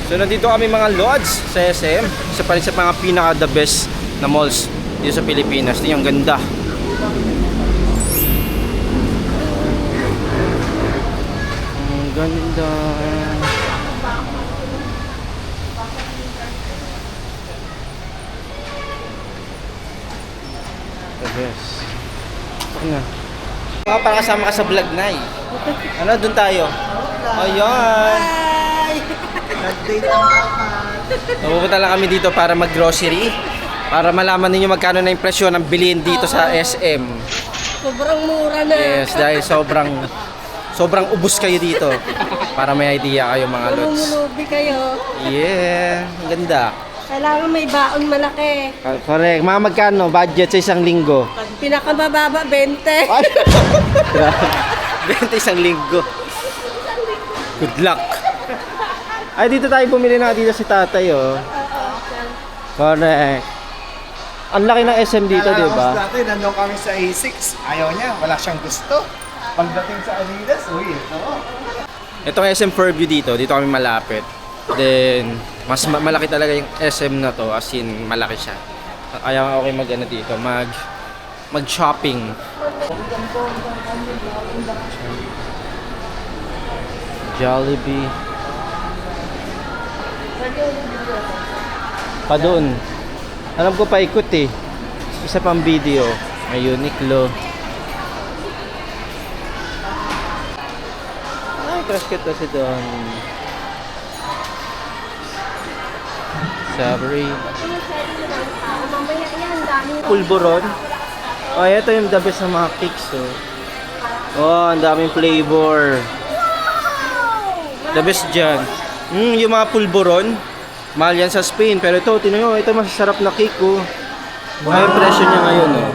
So nandito kami mga lods sa SM. Isa pa rin sa mga pinaka the best na malls dito sa Pilipinas. Ito yung ganda. Ang ganda. The best. Okay na. Mga para kasama ka sa vlog na eh. Ano, dun tayo? Ayan. Nag-date ang apat. Napupunta lang kami dito para mag-grocery. Para malaman ninyo magkano na yung presyo ng bilhin dito sa SM. Sobrang mura na. Yes, dahil sobrang ubos kayo dito. Para may idea kayo mga lods. Lumulubi kayo. Yeah, ang ganda. Kailangan may baon malaki. Correct. Mga magkano budget sa isang linggo? Pinakamababa, 20. Ay! 20 isang linggo. Good luck. Ay, dito tayo bumili na dito si tatay, oh. Correct. Ang laki ng SM dito, di ba? Dati, nandun kami sa A6. Ayaw niya, wala siyang gusto. Pagdating sa Adidas, uy, ito. Itong SM Fairview dito kami malapit. Then, mas malaki talaga yung SM na to, as in, malaki siya. Kaya okay mag-ano dito, mag-shopping. Jollibee. Pa doon. Alam ko paikot eh. Isa pang video. May Uniqlo. Ay, crush ko to si Don. Savory. Pulburon. Oh, ito yung the best ng mga cakes, oh. Oh, ang daming flavor. The best dyan. Yung mga pulburon. Mahal yan sa Spain. Pero ito, tinan nyo, ito masasarap na cake, oh. Wow. Yung presyo niya ngayon, oh.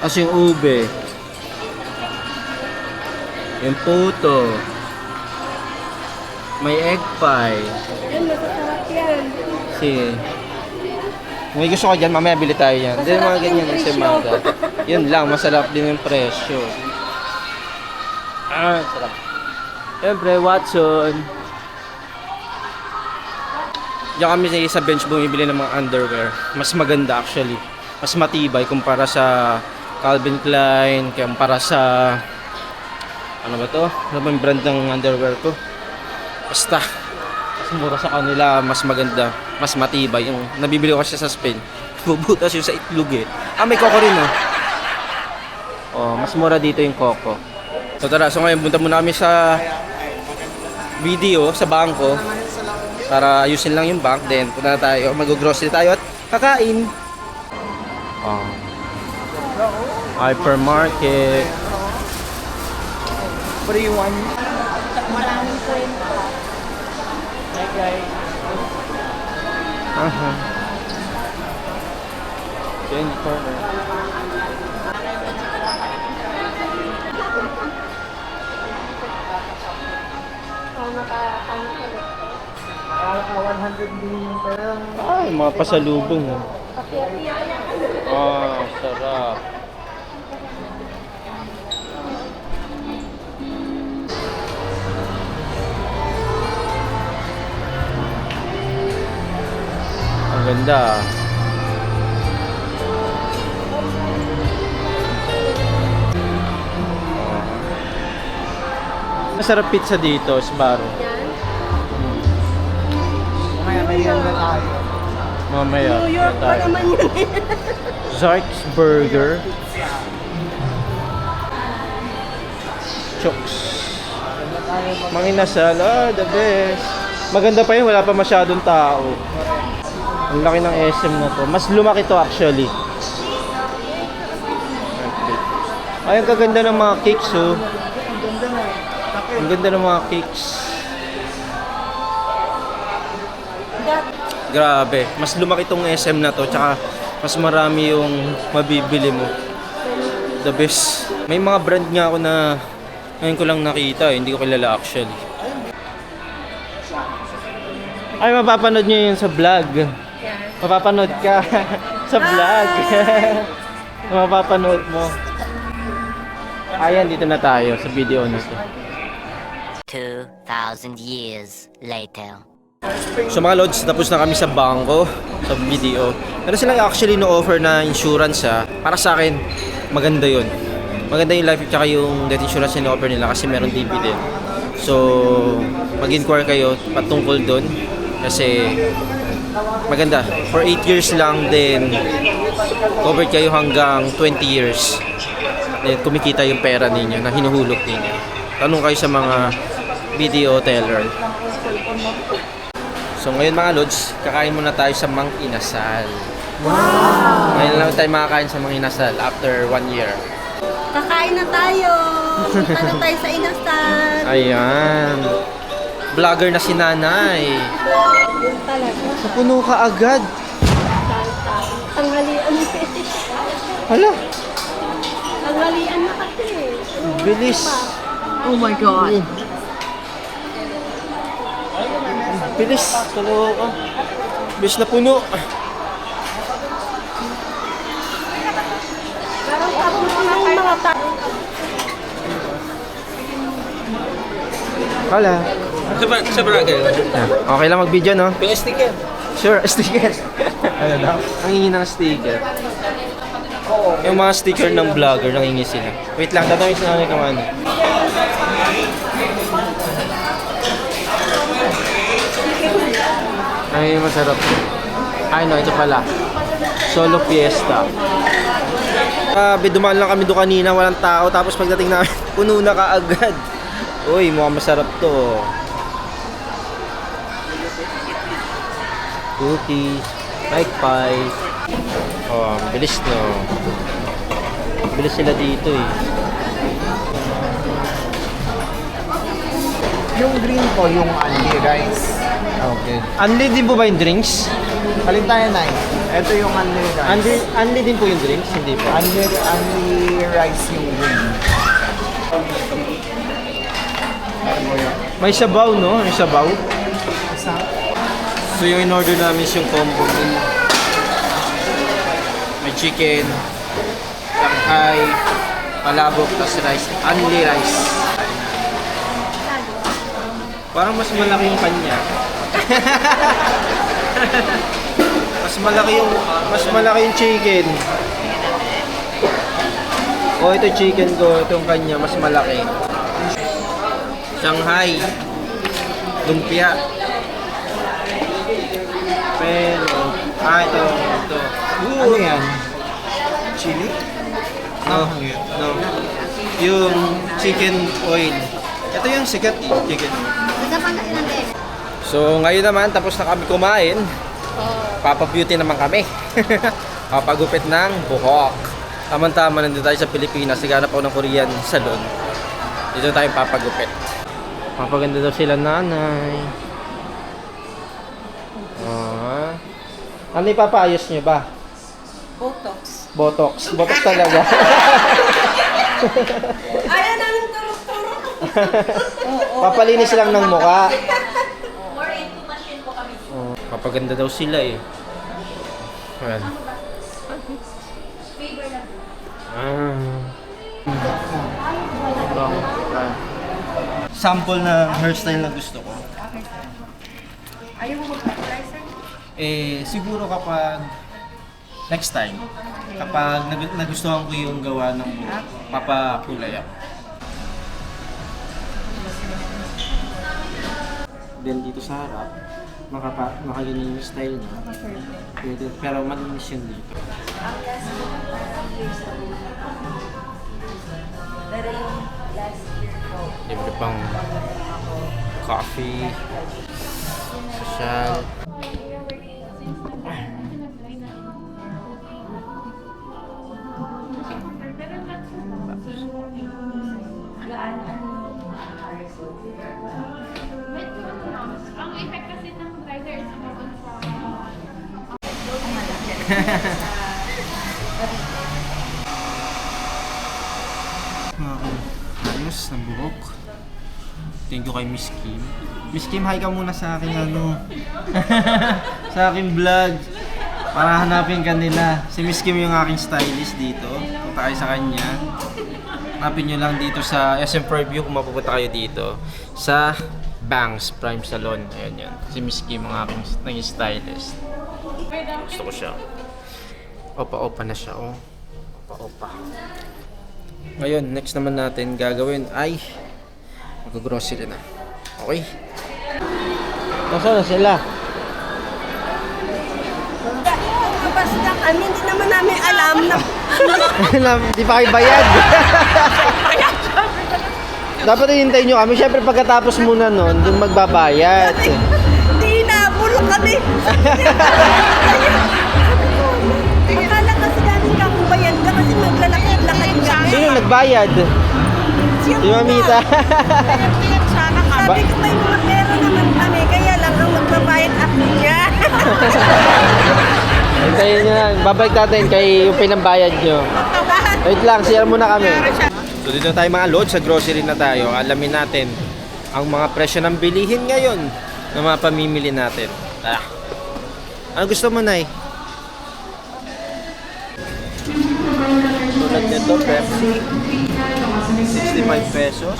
As yung ube. Yung puto. May egg pie. Yan, masasarap yan. Sige. Kung may gusto ka dyan, mamaya bili tayo yan. Hindi mga ganyan yung semada. Yun lang, masarap din yung presyo. Ah, sarap. Siyempre, Watson. Diyan kami sa bench bumibili ng mga underwear. Mas maganda actually. Mas matibay kumpara sa Calvin Klein, kumpara sa... Ano ba to? Ano ba yung brand ng underwear ko? Basta. Mas mura sa kanila, mas maganda, mas matibay. Yung nabibili ko kasi sa Spain, bubutas yung sa itlog eh. Ah, may coco rin oh. Oh, mas mura dito yung coco. So tara, so ngayon punta muna kami sa video, sa bangko. Para ayusin lang yung bank, then punta na tayo, mag-grocery tayo at kakain. Hypermarket. What do you want? Maraming kwento. Hi guys. Change corner. Kala 100 din yung pera. Ay, mga pasalubong. Oh. Ah, sarap. Ang ganda. Masarap pizza dito, Sbarro. Mamaya may yan na tayo. Mamaya. New York pa tayo. naman yun. Zark's Burger. Chokes. Mga inasal. Ah, the best. Maganda pa yun, wala pa masyadong tao. Ang laki ng SM na to. Mas lumaki to actually. Ay, ang kaganda ng mga cakes, oh. Ang ganda ng mga cakes. Grabe, mas lumaki tong SM na to, tsaka mas marami yung mabibili mo. The best. May mga brand nga ako na ngayon ko lang nakita, hindi ko kilala actually. Ay, mapapanood nyo yun sa vlog. Mapapanood ka. Sa vlog. Na mapapanood mo. Ayan, dito na tayo sa video na to. 2,000 years later. So mga lods, tapos na kami sa bangko, sa video. Pero silang actually no-offer na insurance para sa akin, maganda yon. Maganda yung life tsaka yung death insurance na no-offer nila kasi meron dividend. So, mag-inquire kayo patungkol doon kasi maganda. For 8 years lang din, covered kayo hanggang 20 years. Then kumikita yung pera ninyo na hinuhulog ninyo. Tanong kayo sa mga video teller. So ngayon mga lods, kakain muna tayo sa Mang Inasal. Wow! Ngayon lang tayo makakain sa Mang Inasal after 1 year. Kakain na tayo. Punta na tayo sa inasal. Ayan. Vlogger na si nanay. Yun talaga. Sa puno ka agad. Tanghalian. Hala, Tanghalian na kasi. bilis. Oh my God. Bilis. Kaloka. Bilis na puno. Parang tapos ng mga tao. Hala. Sa vlogger. Okay lang mag-video, no? Yung sticker. Sure, sticker. Ano daw? Ang hingi ng sticker. Yung mga sticker ng vlogger, nangingi sila. Wait lang, tatawin si nanay kung ano. Ay, masarap. Ay, no, ito pala. Solo Fiesta. Grabe, dumaan lang kami doon kanina, walang tao. Tapos pagdating namin, puno na kaagad. Uy, mukhang masarap to. Cookies, Mike Pie. Oh, bilis no. Bilis sila dito eh. Yung green ko, yung only rice. Okay. Unli din po ba yung drinks? Palit tayo na. Ito yung only rice. Unli din po yung drinks? Hindi po. Only rice yung green. May sabaw, no? May sabaw. Isa. So yung in-order namin is yung combo meal. May chicken, Shanghai, palabok, tas rice. Only rice. Parang mas malaki yung kanya. mas malaki yung chicken. Oh, ito chicken ko, itong kanya mas malaki. Shanghai, lumpia. Pero, ito. Ano yan? Chili? No, no. Yung chicken oil. Ito yung sikat eh, chicken oil. So, ngayon naman, tapos na kami kumain. Papa-beauty naman kami. Papagupit ng buhok. Tama-tama, nandito tayo sa Pilipinas. Naghanap ako ng Korean salon. Dito tayo papagupit. Papaganda daw sila nanay. Ano ipapaayos nyo ba? Botox. Botox. Botox talaga. Ayaw namin turok-turok. Papalinis lang ng mukha. Papaganda daw sila eh. Ayan. Sample na hairstyle na gusto ko. Ayaw mo mag-fertilizer? Siguro kapag next time, kapag nagustuhan ko yung gawa ng buhok, papakulay ako. Then dito sa harap, makaganyan yung style niya. Pwede, pero malinis yun dito. Libre pang coffee, social. Ang effect kasi ng driver is about Ayos na buhok. Thank you kay Miss Kim. Miss Kim, hi ka muna sa akin sa aking vlog. Para hanapin kanila. Si Miss Kim yung aking stylist dito. Punta kayo sa kanya. Hanapin nyo lang dito sa SM Preview kung mapupunta kayo dito. Sa Bangs Prime Salon. Ayan yan. Si Miss Kim ang aking naging stylist. Gusto ko siya. Opa-opa na siya. Oh. Opa-opa. Ngayon, next naman natin gagawin ay mag-grocery na. Okay? Nasaan na sila? Basta kami, hindi naman namin alam na Hindi pa kayo bayad. Dapat hintayin nyo kami. Siyempre pagkatapos muna nun, dun magbabayad. hindi nabulok kami. Akala kasi namin kakubayan ka kasi maglalakad-lakad ka. Sino nagbayad? Si Mamita. Sabi ko may mga pera naman kami, kaya lang ang magbabayad ako niya. Hintayin nyo na. Babalik natin kay yung pinambayad nyo. Wait lang, share muna kami. So dito tayo mga load, sa grocery na tayo. Alamin natin ang mga presyo ng bilihin ngayon na mga pamimili natin. Tara. Ano gusto mo, Nay? Tulad nito, Pepsi. 65 pesos.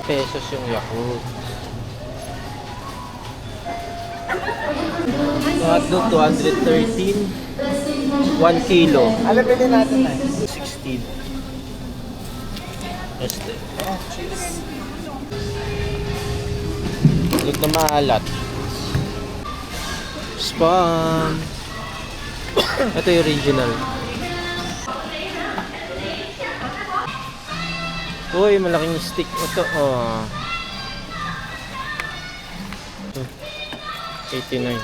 Pesos yung Yakult. Hotdog 213. 1 kilo. Ano pili natin na? 16. Este. Lut na maalat. Spam. Ito yung original. Uy, malaking stick. Ito, oh. 89.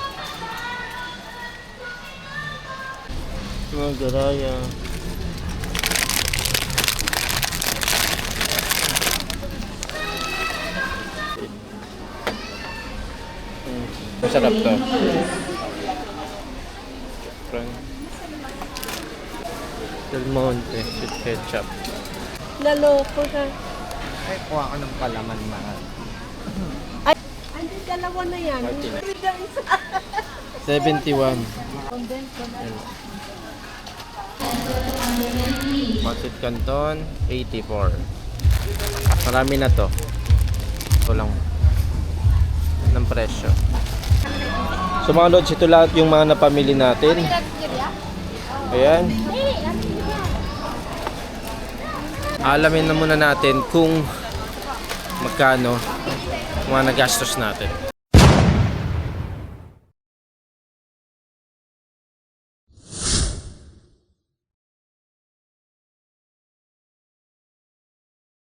Mga garaya. Masarap to. Del Monte with ketchup. Naloko na. Ay, kuha ka ng palaman mahal. Ay, dalawa na yan. 71. Pancit Canton, 84. Marami na to. Ito lang ng presyo. So mga lods, ito lahat yung mga napamili natin. Ayan. Alamin na muna natin kung magkano mga nagastos natin.